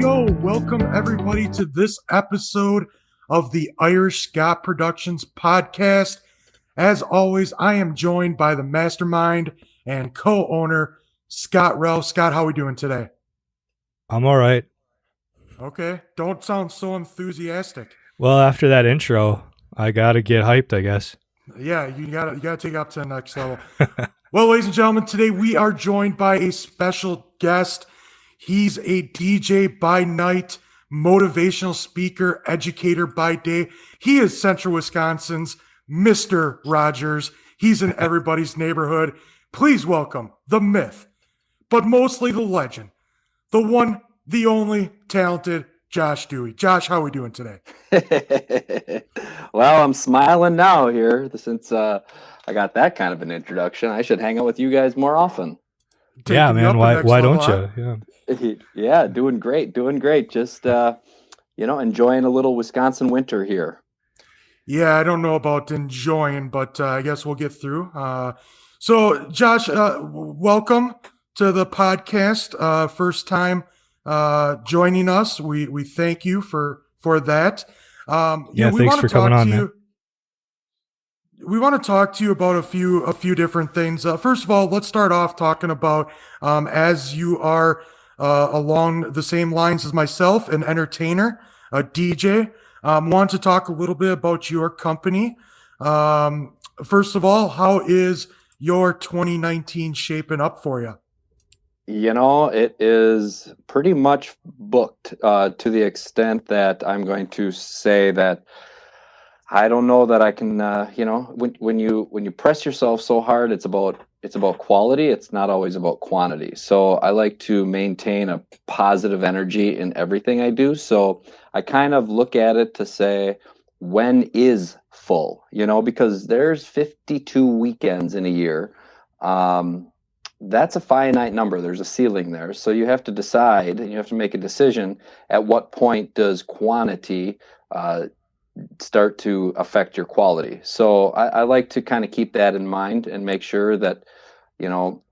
Welcome everybody to this episode of the Irish Scott Productions podcast. As always, I am joined by the mastermind and co-owner, Scott Rell. Scott, how are we doing today? I'm all right. Okay, don't sound so enthusiastic. Well, after that intro, I gotta get hyped, I guess. Yeah, you gotta take it up to the next level. Well, ladies and gentlemen, today we are joined by a special guest. He's a DJ by night, motivational speaker, educator by day. He is Central Wisconsin's Mr. Rogers. He's in everybody's neighborhood. Please welcome the myth, but mostly the legend, the one, the only talented Josh Duwe. Josh, how are we doing today? Well, I'm smiling now here since I got that kind of an introduction. I should hang out with you guys more often. Yeah, man. Why don't you? Yeah. Yeah, doing great. Just enjoying a little Wisconsin winter here. Yeah, I don't know about enjoying, but I guess we'll get through. So, Josh, welcome to the podcast. First time joining us. We thank you for that. Thanks for coming on, man. We want to talk to you about a few different things. First of all, let's start off talking about as you are along the same lines as myself, an entertainer, a DJ. Want to talk a little bit about your company. First of all, how is your 2019 shaping up for you? It is pretty much booked to the extent that I'm going to say that I don't know that I can. When you press yourself so hard, it's about quality. It's not always about quantity. So I like to maintain a positive energy in everything I do. So I kind of look at it to say, when is full? Because there's 52 weekends in a year. That's a finite number. There's a ceiling there. So you have to decide, and you have to make a decision, at what point does quantity start to affect your quality. So I like to kind of keep that in mind and make sure that,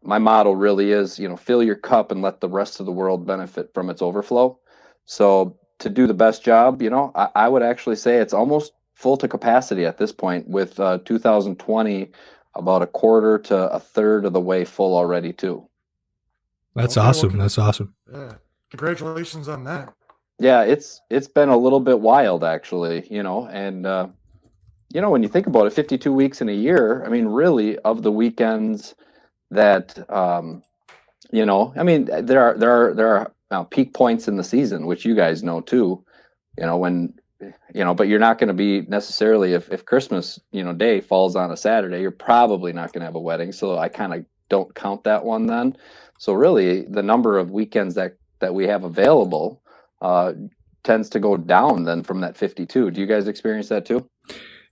my motto really is, fill your cup and let the rest of the world benefit from its overflow. So to do the best job, I would actually say it's almost full to capacity at this point, with 2020 about a quarter to a third of the way full already too. That's awesome. That's awesome. Yeah. Congratulations on that. Yeah, it's been a little bit wild actually, and when you think about it, 52 weeks in a year, I mean, really, of the weekends that there are peak points in the season, which you guys know too, but you're not going to be necessarily, if Christmas, Day falls on a Saturday, you're probably not going to have a wedding. So I kind of don't count that one then. So really the number of weekends that we have available tends to go down then from that 52. Do you guys experience that too?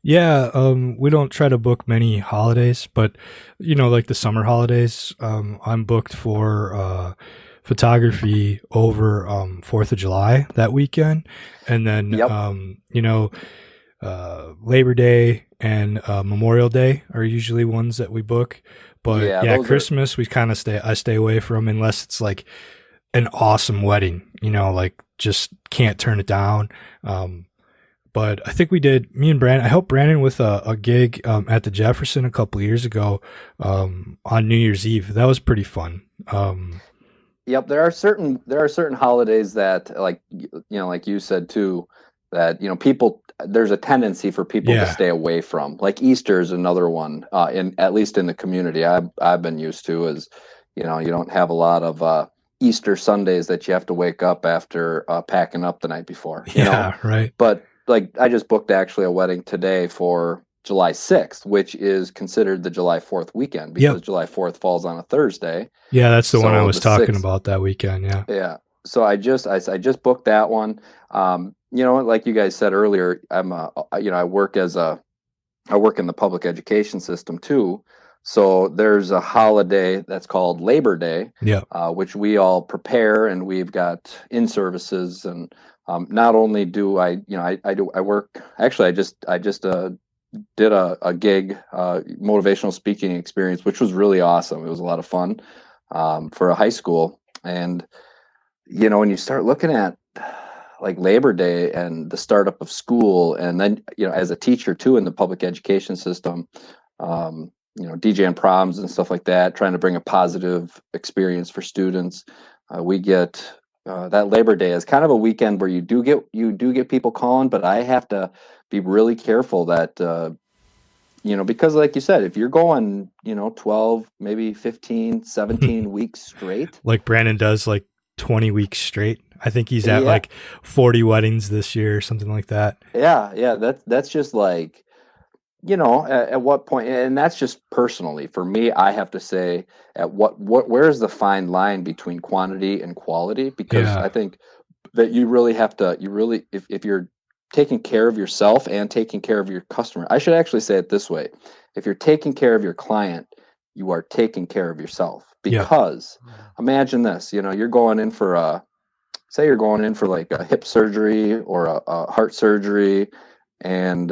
Yeah, we don't try to book many holidays, but like the summer holidays, I'm booked for photography over 4th of July that weekend, and then Labor Day and Memorial Day are usually ones that we book. But Christmas we kind of I stay away from unless it's like an awesome wedding, like just can't turn it down. But I think we did, me and Brandon, I helped Brandon with a gig at the Jefferson a couple of years ago on New Year's Eve. That was pretty fun. Yep, there are certain holidays that, like you said too, that people, there's a tendency for people to stay away from. Like Easter is another one, at least in the community I've been used to, is you don't have a lot of Easter Sundays that you have to wake up after packing up the night before. Right. But like I just booked actually a wedding today for July 6th, which is considered the July 4th weekend because July 4th falls on a Thursday. Yeah, that's the one I was talking about that weekend. Yeah. Yeah. So I just booked that one. Like you guys said earlier, I work in the public education system too. So there's a holiday that's called Labor Day, which we all prepare, and we've got in-services. And not only do I work. Actually, I just did a gig, motivational speaking experience, which was really awesome. It was a lot of fun for a high school. And when you start looking at like Labor Day and the startup of school, and then, as a teacher too in the public education system, DJing proms and stuff like that, trying to bring a positive experience for students. We get that Labor Day is kind of a weekend where you do get people calling, but I have to be really careful that because like you said, if you're going 12, maybe 15, 17 weeks straight, like Brandon does, like 20 weeks straight. I think he's at like 40 weddings this year or something like that. Yeah. That's just like, at what point, and that's just personally for me, I have to say where's the fine line between quantity and quality? Because I think that you really have to, if you're taking care of yourself and taking care of your customer, I should actually say it this way. If you're taking care of your client, you are taking care of yourself, because imagine this, you're going in for like a hip surgery or a heart surgery, and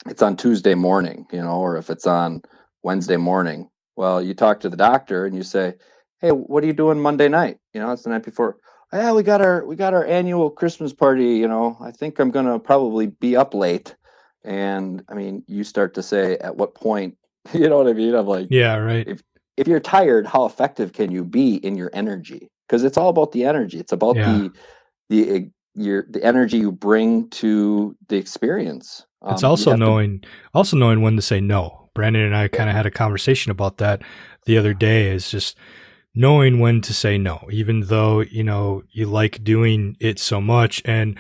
it's on Tuesday morning, or if it's on Wednesday morning. Well, you talk to the doctor and you say, "Hey, what are you doing Monday night?" It's the night before. "Yeah, we got our annual Christmas party. I think I'm gonna probably be up late." And I mean, you start to say, at what point, you know what I mean? I'm like, yeah, right. If you're tired, how effective can you be in your energy? Because it's all about the energy. It's about the energy you bring to the experience. It's also knowing when to say no. Brandon and I kind of had a conversation about that the other day. Is just knowing when to say no, even though you like doing it so much, and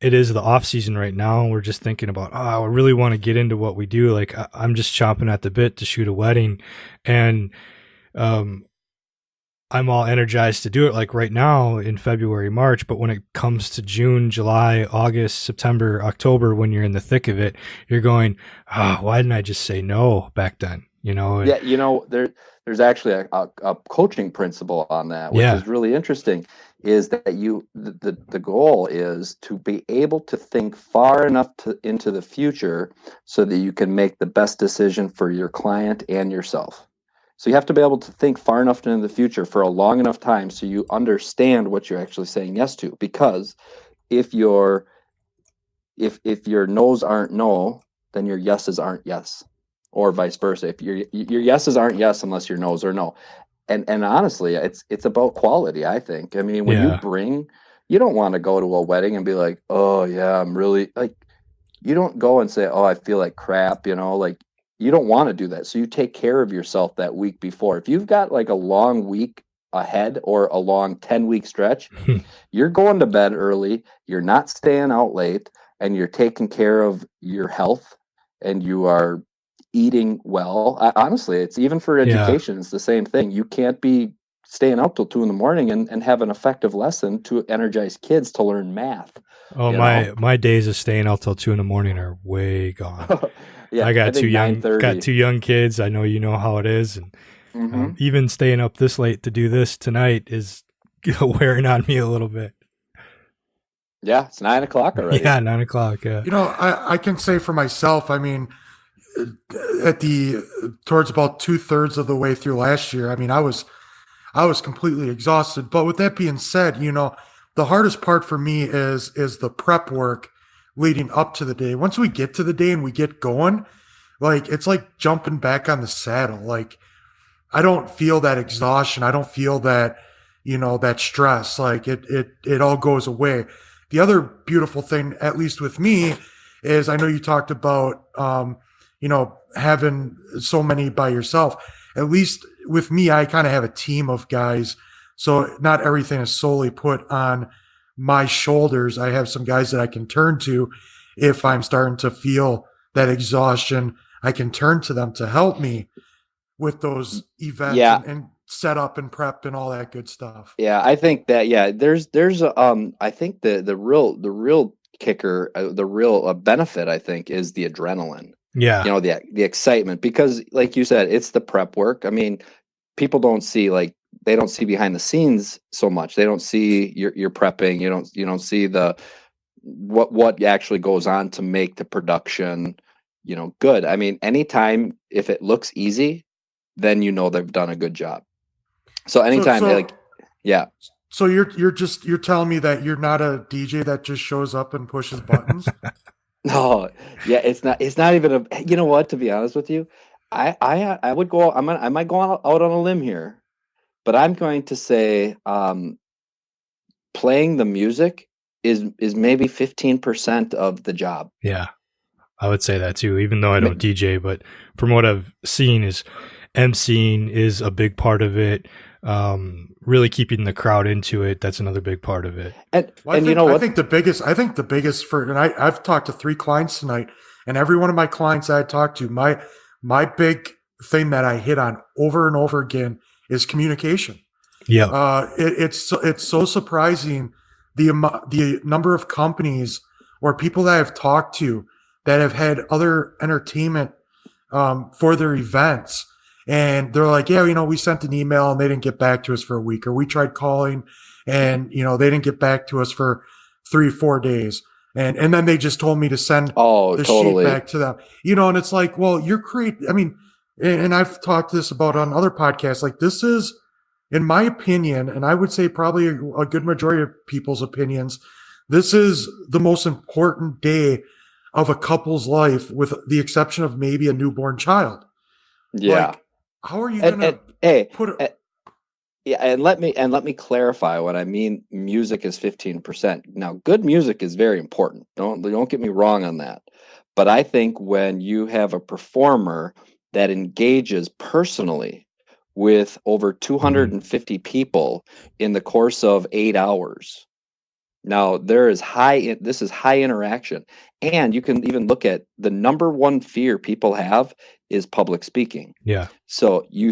it is the off season right now. We're just thinking about, I really want to get into what we do. Like I'm just chomping at the bit to shoot a wedding, and I'm all energized to do it like right now in February, March. But when it comes to June, July, August, September, October, when you're in the thick of it, you're going, why didn't I just say no back then? There's actually a coaching principle on that, which is really interesting, is that the goal is to be able to think far enough into the future so that you can make the best decision for your client and yourself. So you have to be able to think far enough into the future for a long enough time so you understand what you're actually saying yes to. Because if your no's aren't no, then your yeses aren't yes, or vice versa. If your yeses aren't yes unless your no's are no. And honestly, it's about quality, I think. I mean, when you don't want to go to a wedding and be like, "Oh yeah, I'm really," like, you don't go and say, "Oh, I feel like crap," like, you don't want to do that. So you take care of yourself that week before. If you've got like a long week ahead or a long 10-week stretch, you're going to bed early, you're not staying out late, and you're taking care of your health, and you are eating well. Honestly, it's even for education, it's the same thing. You can't be staying out till 2 a.m. and have an effective lesson to energize kids to learn math. Oh, my days of staying out till 2 a.m. are way gone. I got two young kids. I know how it is, and even staying up this late to do this tonight is wearing on me a little bit. Yeah, it's 9 o'clock already. Yeah, 9 o'clock. Yeah. I can say for myself, I mean, towards about 2/3 of the way through last year, I mean, I was completely exhausted. But with that being said, the hardest part for me is the prep work leading up to the day. Once we get to the day and we get going, like, it's like jumping back on the saddle. Like, I don't feel that exhaustion. I don't feel that, that stress. Like it all goes away. The other beautiful thing, at least with me, is I know you talked about, having so many by yourself. At least with me, I kind of have a team of guys. So not everything is solely put on my shoulders. I have some guys that I can turn to if I'm starting to feel that exhaustion. I can turn to them to help me with those events and set up and prep and all that good stuff. Yeah, I think that there's I think the real kicker, the real benefit, I think, is the adrenaline. Yeah, the excitement, because like you said, it's the prep work. I mean, people don't see they don't see behind the scenes so much. They don't see your prepping. You don't see the what actually goes on to make the production, good. I mean, anytime if it looks easy, then they've done a good job. So anytime So you're telling me that you're not a DJ that just shows up and pushes buttons? No, yeah, it's not even a, you know what, to be honest with you, I would go, I might go out on a limb here, but I'm going to say, playing the music is maybe 15% of the job. Yeah, I would say that too, even though I don't DJ, but from what I've seen is emceeing is a big part of it. Really keeping the crowd into it, that's another big part of it. And I think the biggest for, and I've talked to 3 clients tonight, and every one of my clients I talked to, my big thing that I hit on over and over again is communication. Yeah. It's so surprising the number of companies or people that I've talked to that have had other entertainment for their events, and they're like, yeah, we sent an email and they didn't get back to us for a week, or we tried calling and they didn't get back to us for 3-4 days, and then they just told me to send the sheet back to them. And it's like, well, you're I mean, and I've talked this about on other podcasts, like, this is, in my opinion, and I would say probably a good majority of people's opinions, this is the most important day of a couple's life, with the exception of maybe a newborn child. Yeah. Like, how are you going to put it? Yeah, and let me clarify what I mean. Music is 15%. Now, good music is very important. Don't get me wrong on that. But I think when you have a performer that engages personally with over 250 people in the course of 8 hours. Now, this is high interaction. And you can even look at the number one fear people have is public speaking. Yeah. So you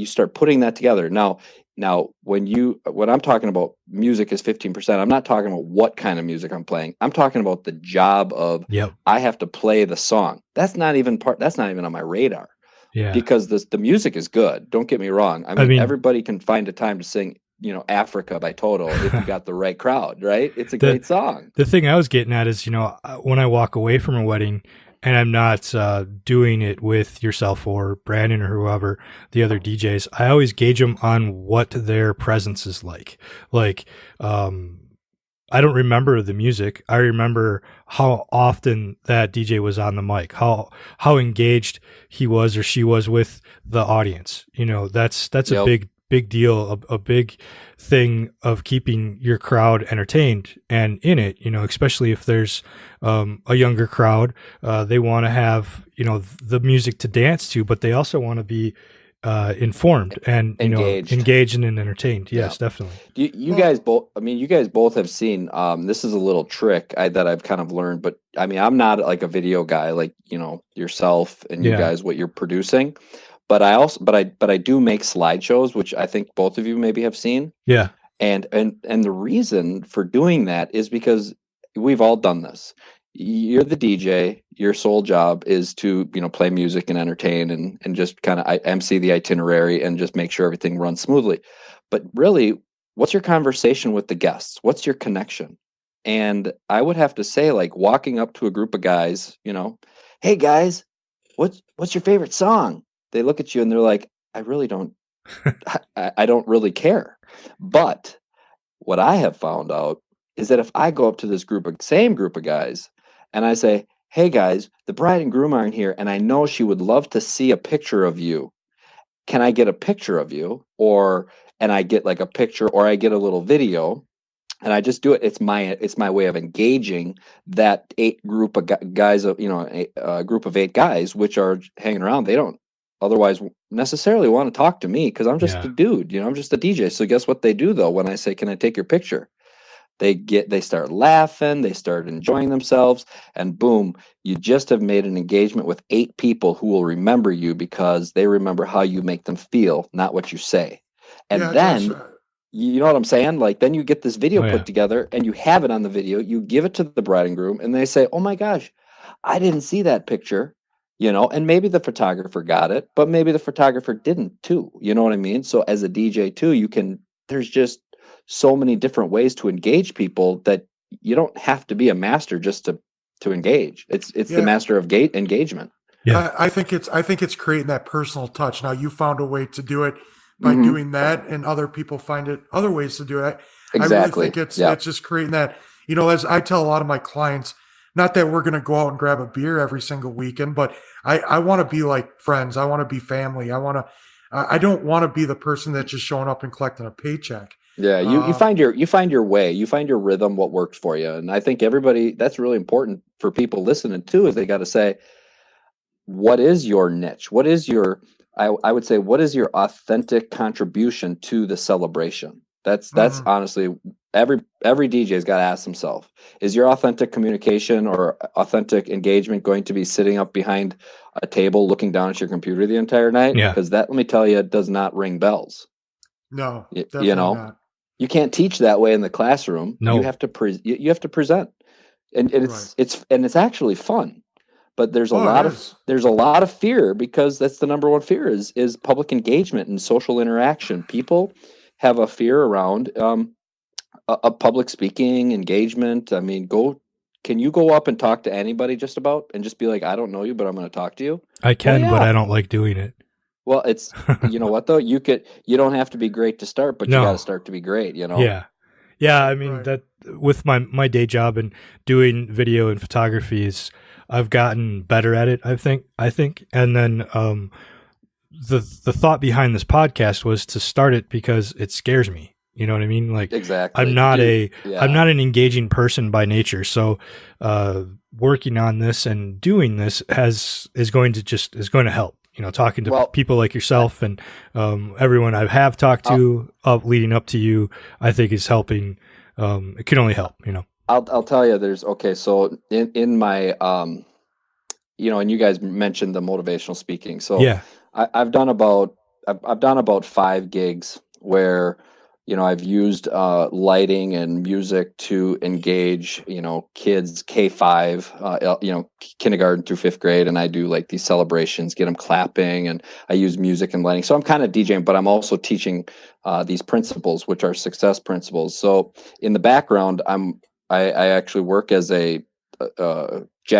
start putting that together. Now when I'm talking about music is 15%, I'm not talking about what kind of music I'm playing. I'm talking about the job of, I have to play the song. That's not even on my radar. Yeah. Because the music is good. Don't get me wrong. I mean, everybody can find a time to sing, Africa by Toto if you got the right crowd, right? It's a great song. The thing I was getting at is, when I walk away from a wedding and I'm not doing it with yourself or Brandon or whoever, the other DJs, I always gauge them on what their presence is like. Like, I don't remember the music. I remember how often that DJ was on the mic, how engaged he was or she was with the audience. That's a big deal, a big thing of keeping your crowd entertained and in it, especially if there's a younger crowd. They want to have, the music to dance to, but they also want to be informed and engaged and entertained. Yes, definitely. You guys both have seen, this is a little trick that I've kind of learned, but I mean, I'm not like a video guy like yourself and you guys, what you're producing, but I do make slideshows, which I think both of you maybe have seen. Yeah. And the reason for doing that is because we've all done this. You're the DJ, your sole job is to, play music and entertain and just kind of MC the itinerary and just make sure everything runs smoothly. But really, what's your conversation with the guests? What's your connection? And I would have to say, like, walking up to a group of guys, hey guys, what's your favorite song? They look at you and they're like, I really don't, I don't really care. But what I have found out is that if I go up to this same group of guys, and I say, hey guys, the bride and groom aren't here, and I know she would love to see a picture of you. Can I get a picture of you? And I get like a picture, or I get a little video, and I just do it. It's my way of engaging that group of guys, a group of 8 guys, which are hanging around. They don't otherwise necessarily want to talk to me because I'm just a dude, I'm just a DJ. So guess what they do though? When I say, can I take your picture? They start laughing, they start enjoying themselves, and boom, you just have made an engagement with 8 people who will remember you because they remember how you make them feel, not what you say. And then, you know what I'm saying? Like, then you get this video put together and you have it on the video, you give it to the bride and groom, and they say, oh my gosh, I didn't see that picture, and maybe the photographer got it, but maybe the photographer didn't too. You know what I mean? So as a DJ too, there's just so many different ways to engage people that you don't have to be a master just to engage. It's the master of engagement. Yeah. I think it's creating that personal touch. Now you found a way to do it by doing that, and other people find other ways to do it. Exactly. I really think it's just creating that, as I tell a lot of my clients, not that we're going to go out and grab a beer every single weekend, but I want to be like friends. I want to be family. I don't want to be the person that's just showing up and collecting a paycheck. Yeah, you find your way, you find your rhythm, what works for you. And I think that's really important for people listening too, is they got to say, what is your niche? What is I would say, what is your authentic contribution to the celebration? That's honestly, every DJ's got to ask himself, is your authentic communication or authentic engagement going to be sitting up behind a table looking down at your computer the entire night? Yeah. Because that, let me tell you, does not ring bells. No, definitely not. You can't teach that way in the classroom. No. You have to you have to present, and it's actually fun. But there's a lot of fear, because that's the number one fear is public engagement and social interaction. People have a fear around a public speaking engagement. I mean, can you go up and talk to anybody just about and just be like, I don't know you, but I'm going to talk to you? I can, but I don't like doing it. Well, it's, you know what though? You don't have to be great to start, but you got to start to be great, Yeah. Yeah. I mean, that with my day job and doing video and photography I've gotten better at it, I think. And then, the thought behind this podcast was to start it because it scares me. You know what I mean? Like, exactly. I'm not an engaging person by nature. So, working on this and doing this is going to help. Talking to people like yourself and everyone I have talked to leading up to you, I think is helping. It can only help. I'll tell you. So in my and you guys mentioned the motivational speaking. So yeah, I've done about 5 gigs where I've used lighting and music to engage, kids K-5, kindergarten through 5th grade. And I do like these celebrations, get them clapping, and I use music and lighting. So I'm kind of DJing, but I'm also teaching these principles, which are success principles. So in the background, I actually work as a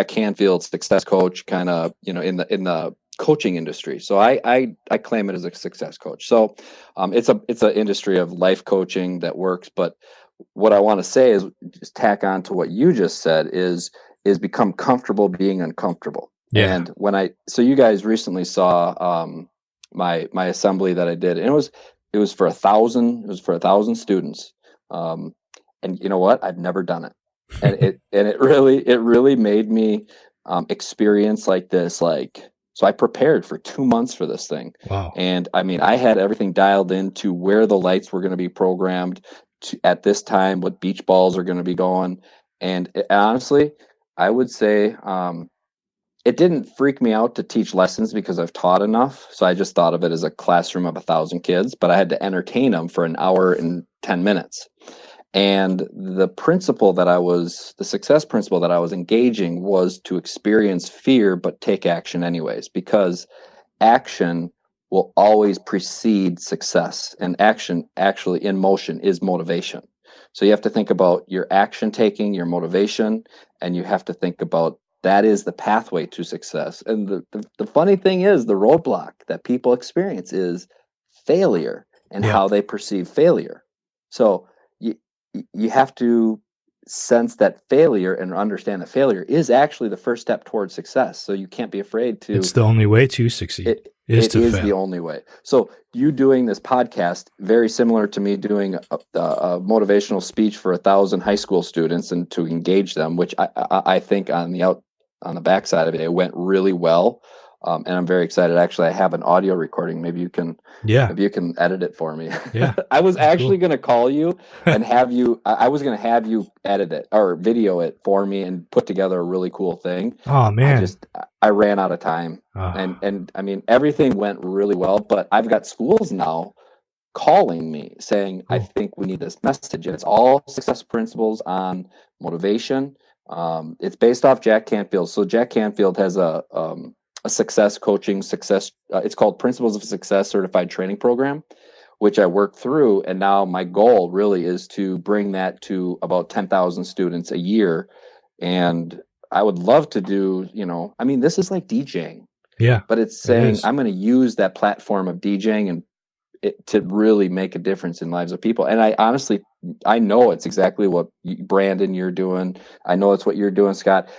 Canfield Success Coach, kind of, in the coaching industry. So I claim it as a success coach. So it's an industry of life coaching that works. But what I want to say is just tack on to what you just said is become comfortable being uncomfortable. Yeah. And so you guys recently saw my assembly that I did, and it was for 1,000 students. And you know what? I've never done it. And it really made me experience like this, so I prepared for 2 months for this thing. Wow. And I mean, I had everything dialed into where the lights were going to be programmed at this time, what beach balls are going to be going. And honestly, I would say it didn't freak me out to teach lessons because I've taught enough. So I just thought of it as a classroom of 1,000 kids, but I had to entertain them for an hour and 10 minutes. And the success principle that I was engaging was to experience fear, but take action anyways, because action will always precede success. And action actually in motion is motivation. So you have to think about your action taking, your motivation, and you have to think about that is the pathway to success. And the funny thing is, the roadblock that people experience is failure and how they perceive failure. So you have to sense that failure and understand that failure is actually the first step towards success. So you can't be afraid to. It's the only way to succeed. It is the only way. So you doing this podcast, very similar to me doing a motivational speech for 1,000 high school students and to engage them, which I think on the backside of it, it went really well. And I'm very excited. Actually, I have an audio recording. Maybe you can edit it for me. Yeah. I was actually going to call you and I was going to have you edit it or video it for me and put together a really cool thing. Oh man. I ran out of time. And I mean, everything went really well, but I've got schools now calling me saying, I think we need this message. And it's all success principles on motivation. It's based off Jack Canfield. So Jack Canfield has a success coaching it's called Principles of Success Certified Training Program, which I worked through. And now my goal really is to bring that to about 10,000 students a year. And I would love to do, this is like DJing. Yeah. But it's saying I'm going to use that platform of DJing and to really make a difference in lives of people. And I honestly I know it's exactly what Brandon, you're doing. I know it's what you're doing, Scott.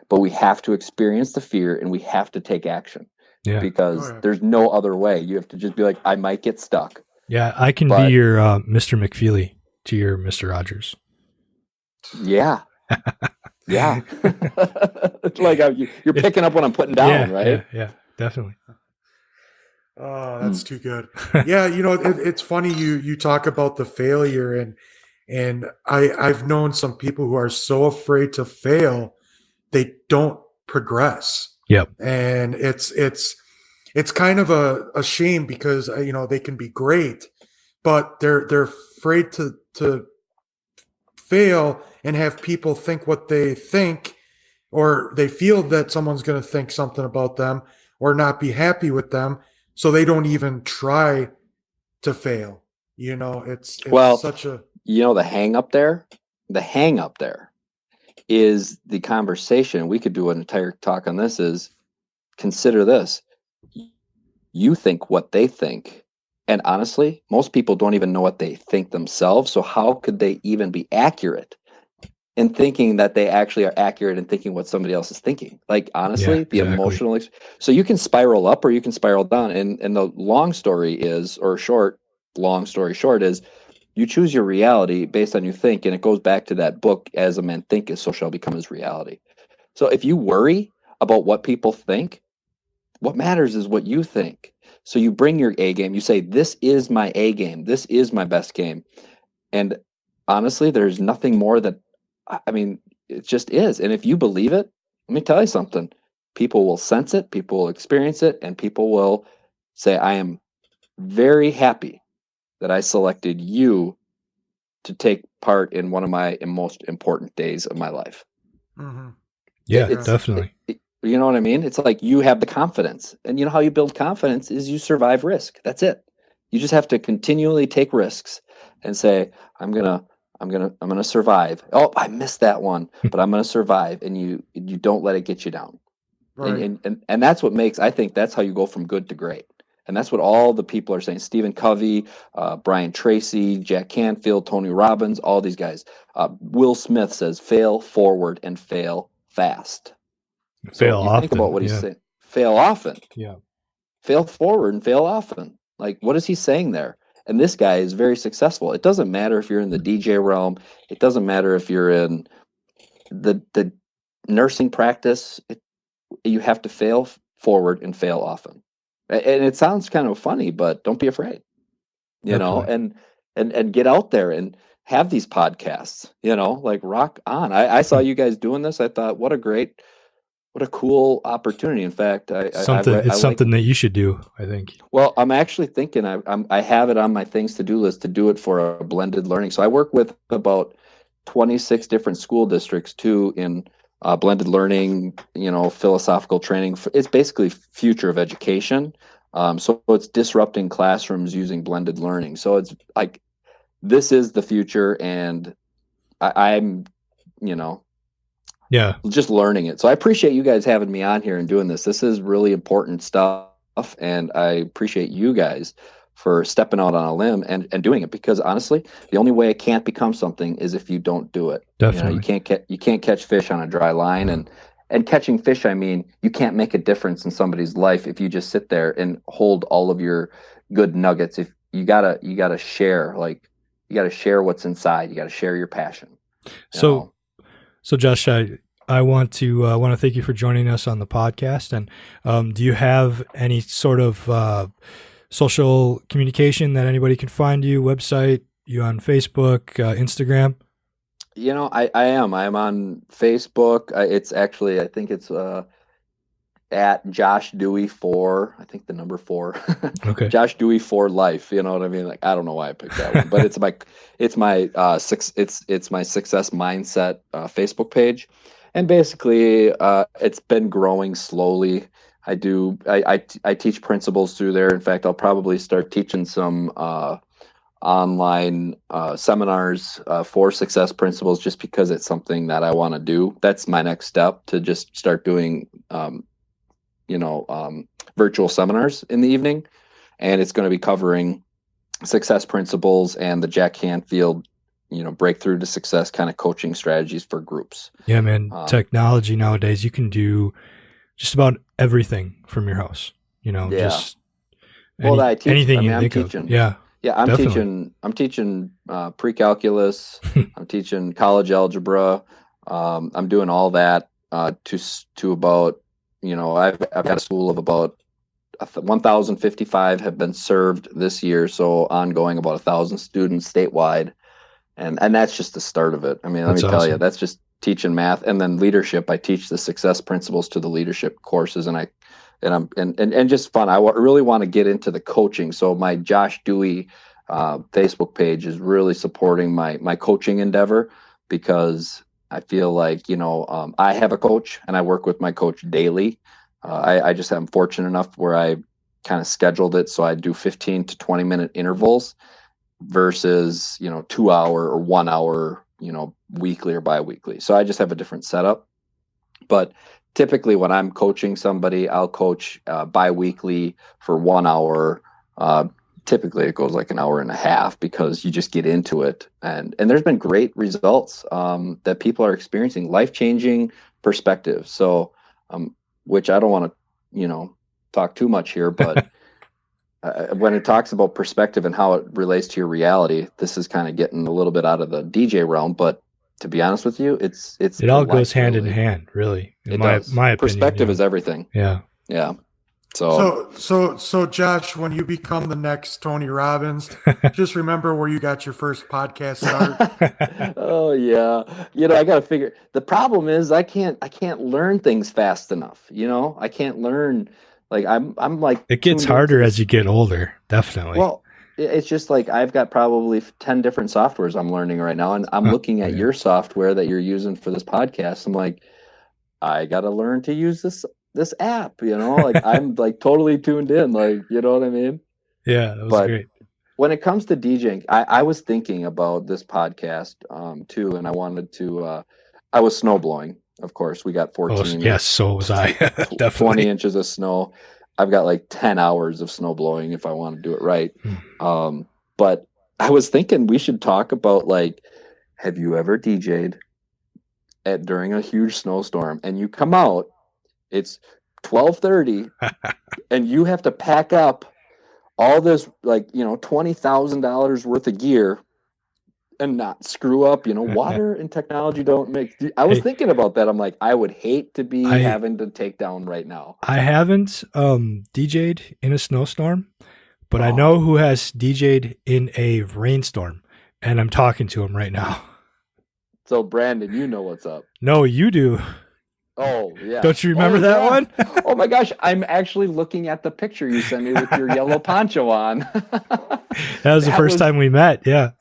But we have to experience the fear and we have to take action. Yeah. Because there's no other way. You have to just be like, I might get stuck. Yeah, I can be your Mr. McFeely to your Mr. Rogers. Yeah. Yeah. Like you're picking up what I'm putting down, right? Yeah, definitely. Oh, that's too good. Yeah, it's funny you talk about the failure, and I've known some people who are so afraid to fail, they don't progress. Yep. And it's kind of a shame because they can be great, but they're afraid to fail and have people think what they think, or they feel that someone's going to think something about them or not be happy with them. So they don't even try to fail. It's such a... the hang up there is the conversation. We could do an entire talk on this. Is consider this. You think what they think. And honestly, most people don't even know what they think themselves. So how could they even be accurate in thinking that they actually are accurate in thinking what somebody else is thinking? Like, honestly, the emotional. So you can spiral up or you can spiral down. And the long story is, or long story short is, you choose your reality based on you think. And it goes back to that book, As a Man Thinketh, So Shall Become His Reality. So if you worry about what people think, what matters is what you think. So you bring your A game. You say, this is my A game. This is my best game. And honestly, there's nothing more that, it just is. And if you believe it, let me tell you something. People will sense it. People will experience it. And people will say, I am very happy that I selected you to take part in one of my most important days of my life. Mm-hmm. Yeah, definitely. You know what I mean? It's like you have the confidence. And you know how you build confidence is you survive risk. That's it. You just have to continually take risks and say, I'm gonna survive. Oh, I missed that one, but I'm gonna survive. And you don't let it get you down. Right. And that's what makes, I think that's how you go from good to great. And that's what all the people are saying. Stephen Covey, Brian Tracy, Jack Canfield, Tony Robbins, all these guys. Will Smith says, fail forward and fail fast. Fail often. Think about what he's saying. Fail often. Yeah. Fail forward and fail often. Like, what is he saying there? And this guy is very successful. It doesn't matter if you're in the DJ realm. It doesn't matter if you're in the nursing practice. You have to fail forward and fail often. And it sounds kind of funny, but don't be afraid. And get out there and have these podcasts. Like rock on. I saw you guys doing this. I thought, what a cool opportunity. In fact, it's something that you should do, I think. Well, I'm actually thinking I have it on my things to do list to do it for a blended learning. So I work with about 26 different school districts too in blended learning, philosophical training. It's basically future of education. So it's disrupting classrooms using blended learning. So it's like, this is the future, and I'm just learning it. So I appreciate you guys having me on here and doing this. This is really important stuff, and I appreciate you guys for stepping out on a limb and doing it, because honestly, the only way it can't become something is if you don't do it. Definitely. You can't catch fish on a dry line, and catching fish, you can't make a difference in somebody's life if you just sit there and hold all of your good nuggets. If you gotta share, you gotta share what's inside. You gotta share your passion. So Josh, I want to thank you for joining us on the podcast. And do you have any sort of social communication that anybody can find you? Website? You on Facebook, Instagram? I am on Facebook. It's actually, I think it's at Josh Duwe 4. I think the number 4. Okay. Josh Duwe 4 Life. You know what I mean? Like, I don't know why I picked that one, but it's my Success Mindset Facebook page, and basically it's been growing slowly. I teach principles through there. In fact, I'll probably start teaching some online seminars for success principles, just because it's something that I want to do. That's my next step, to just start doing virtual seminars in the evening, and it's going to be covering success principles and the Jack Canfield breakthrough to success kind of coaching strategies for groups. Yeah, man. Technology nowadays, you can do just about everything from your house. Just anything you think of. Yeah. Yeah, I'm teaching pre-calculus. I'm teaching college algebra. I'm doing all that to about, I've got a school of about 1,055 have been served this year, so ongoing about 1,000 students statewide, and that's just the start of it. I mean, let me tell you, that's just teaching math, and then leadership. I teach the success principles to the leadership courses, and just fun. I really want to get into the coaching. So my Josh Duwe Facebook page is really supporting my coaching endeavor, because I feel like, I have a coach and I work with my coach daily. I just am fortunate enough where I kind of scheduled it so I do 15 to 20 minute intervals versus, 2 hour or 1 hour, weekly or bi-weekly. So I just have a different setup. But typically when I'm coaching somebody, I'll coach bi-weekly for 1 hour. Typically it goes like an hour and a half, because you just get into it. And there's been great results that people are experiencing, life-changing perspective. So, which I don't want to, talk too much here, but when it talks about perspective and how it relates to your reality, this is kind of getting a little bit out of the DJ realm, but to be honest with you, it all goes hand in hand, really. In my opinion, perspective is everything. Yeah. Yeah. So Josh, when you become the next Tony Robbins, just remember where you got your first podcast start. Oh yeah. I got to figure, the problem is I can't learn things fast enough. I can't learn, like I'm like, it gets harder as you get older. Definitely. Well, it's just like, I've got probably 10 different softwares I'm learning right now. And I'm looking at your software that you're using for this podcast. I'm like, I got to learn to use this app, like I'm like totally tuned in, like, you know what I mean? Yeah, that was great. When it comes to DJing, I was thinking about this podcast too, and I wanted to, I was snowblowing, of course. We got 14. Yes, so was I. Definitely. 20 inches of snow. I've got like 10 hours of snow blowing if I want to do it right. But I was thinking we should talk about, like, have you ever DJ'd during a huge snowstorm and you come out, it's 12:30 and you have to pack up all this, like, $20,000 worth of gear and not screw up, water and technology don't make. I was thinking about that. I'm like, I would hate to be having to take down right now. I haven't DJ'd in a snowstorm, but I know who has DJ'd in a rainstorm, and I'm talking to him right now. So Brandon, you know what's up. No, you do. Oh, yeah. Don't you remember that one? Oh, my gosh. I'm actually looking at the picture you sent me with your yellow poncho on. That was the first time we met. Yeah.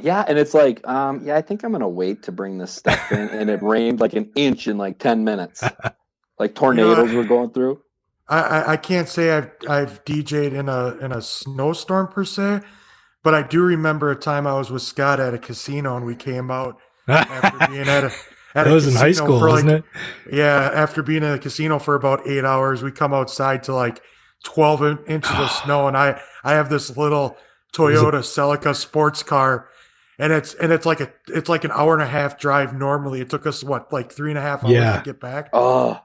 Yeah. And it's like, I think I'm going to wait to bring this stuff in. And it rained like an inch in like 10 minutes. Like tornadoes were going through. I can't say I've DJ'd in a snowstorm per se, but I do remember a time I was with Scott at a casino and we came out after being at a that was in high school, wasn't it? Yeah, after being in a casino for about 8 hours, we come outside to like 12 inches of snow, and I have this little Toyota Celica sports car, and it's like an hour and a half drive normally. It took us like 3.5 hours to get back. Oh,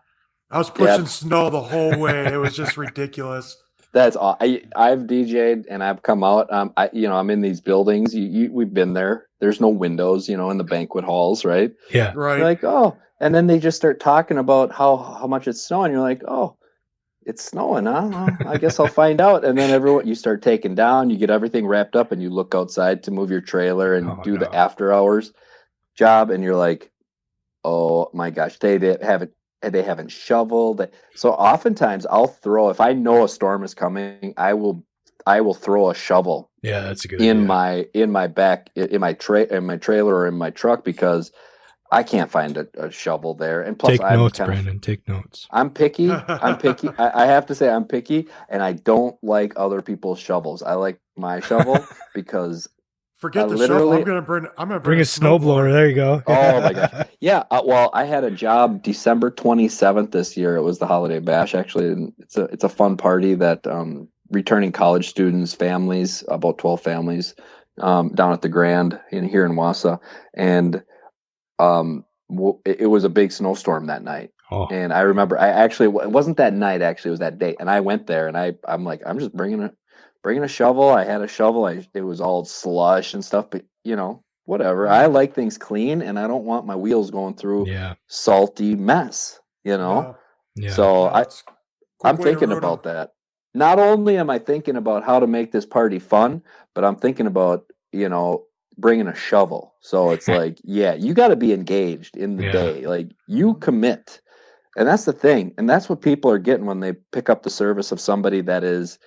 I was pushing snow the whole way. It was just ridiculous. That's all. I've DJ'd and I've come out. I'm in these buildings. We've been there. There's no windows, in the banquet halls, right? Yeah. Right. You're like, oh, and then they just start talking about how much it's snowing. You're like, oh, it's snowing, huh? Well, I guess I'll find out. And then you start taking down. You get everything wrapped up, and you look outside to move your trailer and do the after hours job, and you're like, oh my gosh, they haven't shoveled. So oftentimes I'll throw, if I know a storm is coming, I will throw a shovel. Yeah, that's a good in my trailer or in my truck, because I can't find a shovel there. And plus, Brandon. Take notes. I'm picky. I have to say I'm picky, and I don't like other people's shovels. I like my shovel because. Forget the shovel. I'm gonna bring a snowblower. There you go. Oh my gosh. Yeah. Well, I had a job December 27th this year. It was the holiday bash, actually. And it's a fun party that returning college students, families, about 12 families, down at the Grand here in Wausau, and it was a big snowstorm that night. Oh. And I remember, it wasn't that night, actually, it was that day. And I went there, and I'm like, I'm just bringing a shovel. I had a shovel. It was all slush and stuff, but whatever. I like things clean, and I don't want my wheels going through salty mess, Yeah. So I'm thinking about that. Not only am I thinking about how to make this party fun, but I'm thinking about, bringing a shovel. So it's like, you got to be engaged in the day. Like, you commit. And that's the thing. And that's what people are getting when they pick up the service of somebody that is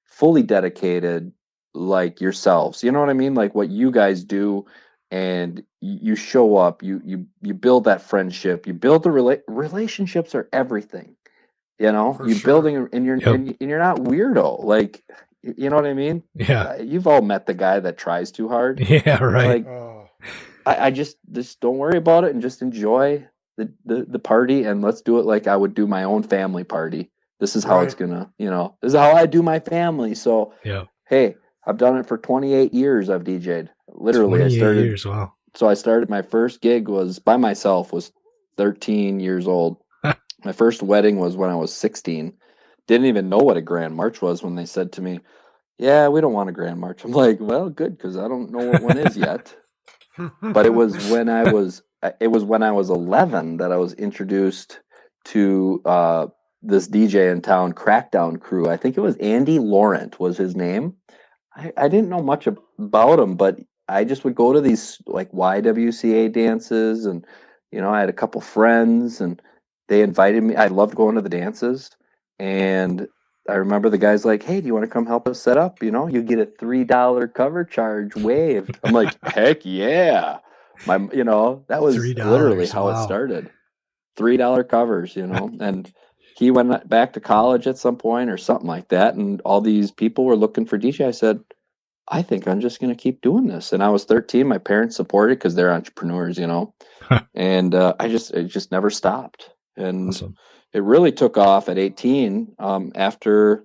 fully dedicated, like yourselves. You know what I mean? Like what you guys do, and you show up, you build that friendship, you build the relationships are everything. You're building, and you're not weirdo. Like, you know what I mean? Yeah. You've all met the guy that tries too hard. Yeah, right. Like, I just don't worry about it and just enjoy the party, and let's do it like I would do my own family party. This is how it's gonna, this is how I do my family. So, hey, I've done it for 28 years. I've DJ'd. Literally, 28 years. Wow. So I started, my first gig was by myself, was 13 years old. My first wedding was when I was 16. Didn't even know what a grand march was when they said to me, "Yeah, we don't want a grand march." I'm like, well, good, because I don't know what one is yet. But it was when I was 11 that I was introduced to this DJ in town, Crackdown Crew. I think it was Andy Laurent was his name. I didn't know much about him, but I just would go to these like YWCA dances, and I had a couple friends, and they invited me. I loved going to the dances, and I remember the guy's like, "Hey, do you want to come help us set up? You get a $3 cover charge waived." I'm like, "Heck yeah!" That was literally how it started. $3 covers, and he went back to college at some point or something like that, and all these people were looking for DJ. I said, I think I'm just going to keep doing this. And I was 13. My parents supported because they're entrepreneurs, and it just never stopped. And awesome. It really took off at 18. After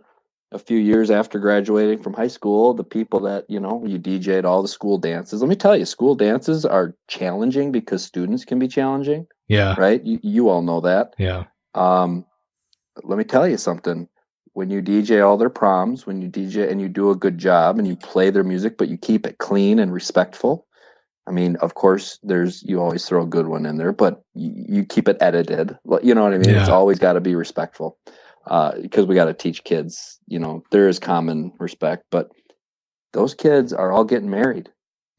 a few years after graduating from high school, the people that, you DJ'd all the school dances. Let me tell you, school dances are challenging because students can be challenging. Yeah. Right? You all know that. Yeah. Let me tell you something. When you DJ all their proms, when you DJ and you do a good job and you play their music, but you keep it clean and respectful. I mean, of course, you always throw a good one in there, but you keep it edited. You know what I mean? Yeah. It's always got to be respectful, because we got to teach kids, there is common respect, but those kids are all getting married,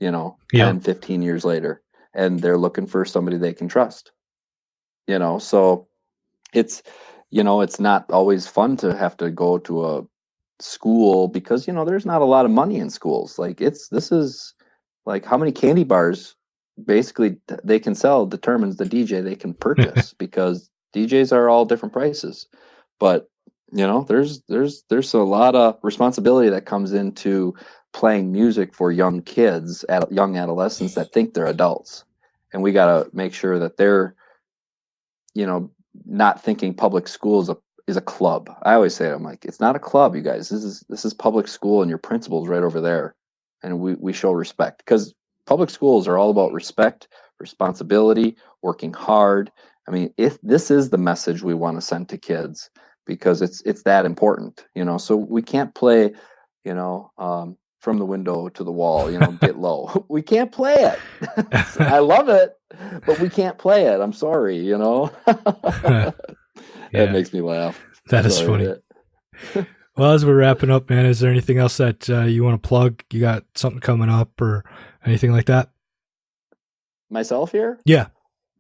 10, 15 years later, and they're looking for somebody they can trust, so it's, it's not always fun to have to go to a school because, there's not a lot of money in schools. Like this is like how many candy bars basically they can sell determines the DJ they can purchase because DJs are all different prices. But, there's a lot of responsibility that comes into playing music for young kids, young adolescents that think they're adults. And we got to make sure that they're, not thinking public school is a club. I always say, I'm like, it's not a club, you guys. This is public school, and your principal's right over there. And we show respect because public schools are all about respect, responsibility, working hard. I mean, if this is the message we want to send to kids, because it's that important, so we can't play, from the window to the wall, get low. We can't play it. I love it, but we can't play it. I'm sorry, It makes me laugh. That is funny. Well, as we're wrapping up, man, is there anything else that you want to plug? You got something coming up or anything like that? Myself here? Yeah.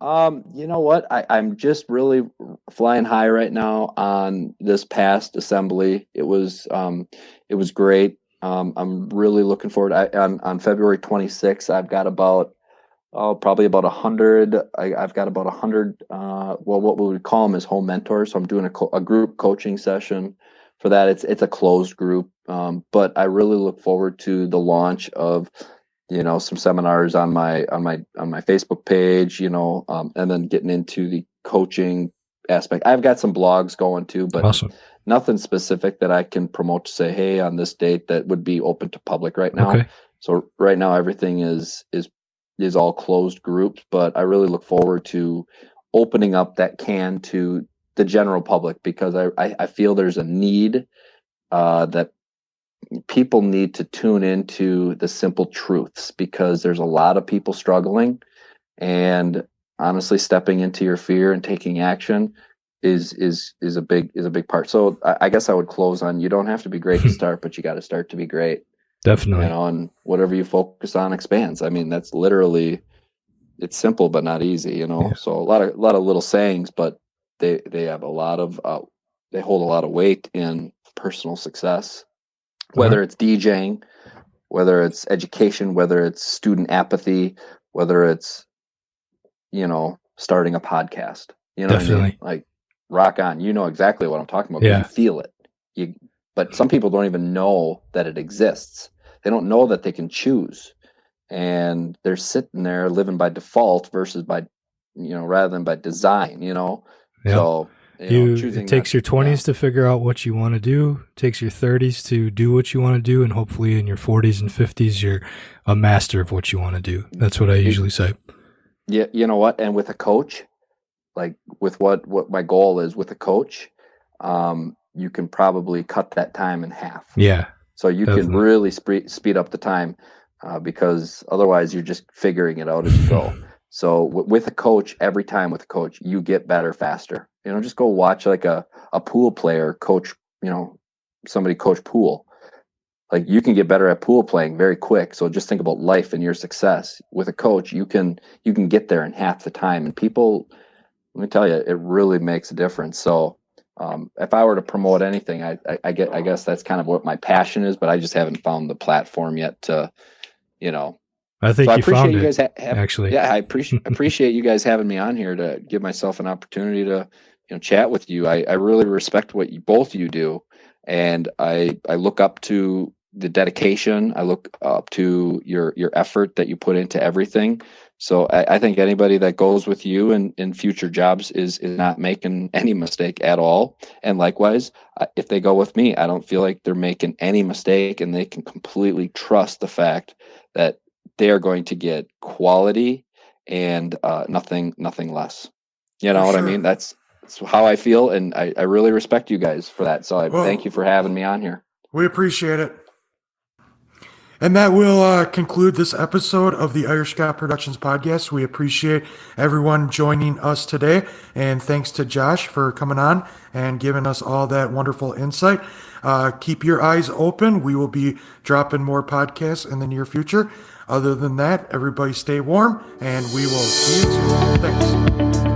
You know what? I'm just really flying high right now on this past assembly. It was great. I'm really looking forward. On February 26th, I've got probably about 100. I've got about 100. What we would call them is home mentors. So I'm doing a group coaching session for that. It's a closed group, but I really look forward to the launch of some seminars on my Facebook page. And then getting into the coaching aspect. I've got some blogs going too, but awesome. Nothing specific that I can promote to say, hey, on this date that would be open to public right now. Okay. So right now everything is all closed groups, but I really look forward to opening up that can to the general public, because I feel there's a need that people need to tune into the simple truths, because there's a lot of people struggling, and honestly, stepping into your fear and taking action is a big part. So I guess I would close on, you don't have to be great to start, but you got to start to be great. Definitely. And whatever you focus on expands. I mean, that's literally, it's simple but not easy, Yeah. So a lot of little sayings, but they have a lot of they hold a lot of weight in personal success. Whether it's DJing, whether it's education, whether it's student apathy, whether it's starting a podcast. Definitely. What I mean? Like, rock on. You know exactly what I'm talking about. Yeah. You feel it. But some people don't even know that it exists. They don't know that they can choose, and they're sitting there living by default versus by, rather than by design. Yeah. So it takes your 20s to figure out what you want to do. It takes your 30s to do what you want to do, and hopefully in your 40s and 50s you're a master of what you want to do. That's what I usually say. Yeah, you know what? And with a coach, like with what my goal is with a coach, you can probably cut that time in half. Yeah. So you can really speed up the time, because otherwise you're just figuring it out as you go. So with a coach, every time with a coach, you get better faster. Just go watch like a pool player coach, somebody coach pool. Like, you can get better at pool playing very quick. So just think about life and your success. With a coach, you can get there in half the time. And people, let me tell you, it really makes a difference. So if I were to promote anything, I guess that's kind of what my passion is, but I just haven't found the platform yet to, I think so you found you it, guys actually. Yeah, I appreciate you guys having me on here to give myself an opportunity to, chat with you. I really respect what both of you do, and I look up to the dedication. I look up to your effort that you put into everything. So I think anybody that goes with you in future jobs is not making any mistake at all. And likewise, if they go with me, I don't feel like they're making any mistake, and they can completely trust the fact that they are going to get quality and nothing less. You know what I mean? That's how I feel, and I really respect you guys for that. So thank you for having me on here. We appreciate it. And that will conclude this episode of the Irish Scott Productions podcast. We appreciate everyone joining us today. And thanks to Josh for coming on and giving us all that wonderful insight. Keep your eyes open. We will be dropping more podcasts in the near future. Other than that, everybody stay warm, and we will see you soon. Thanks.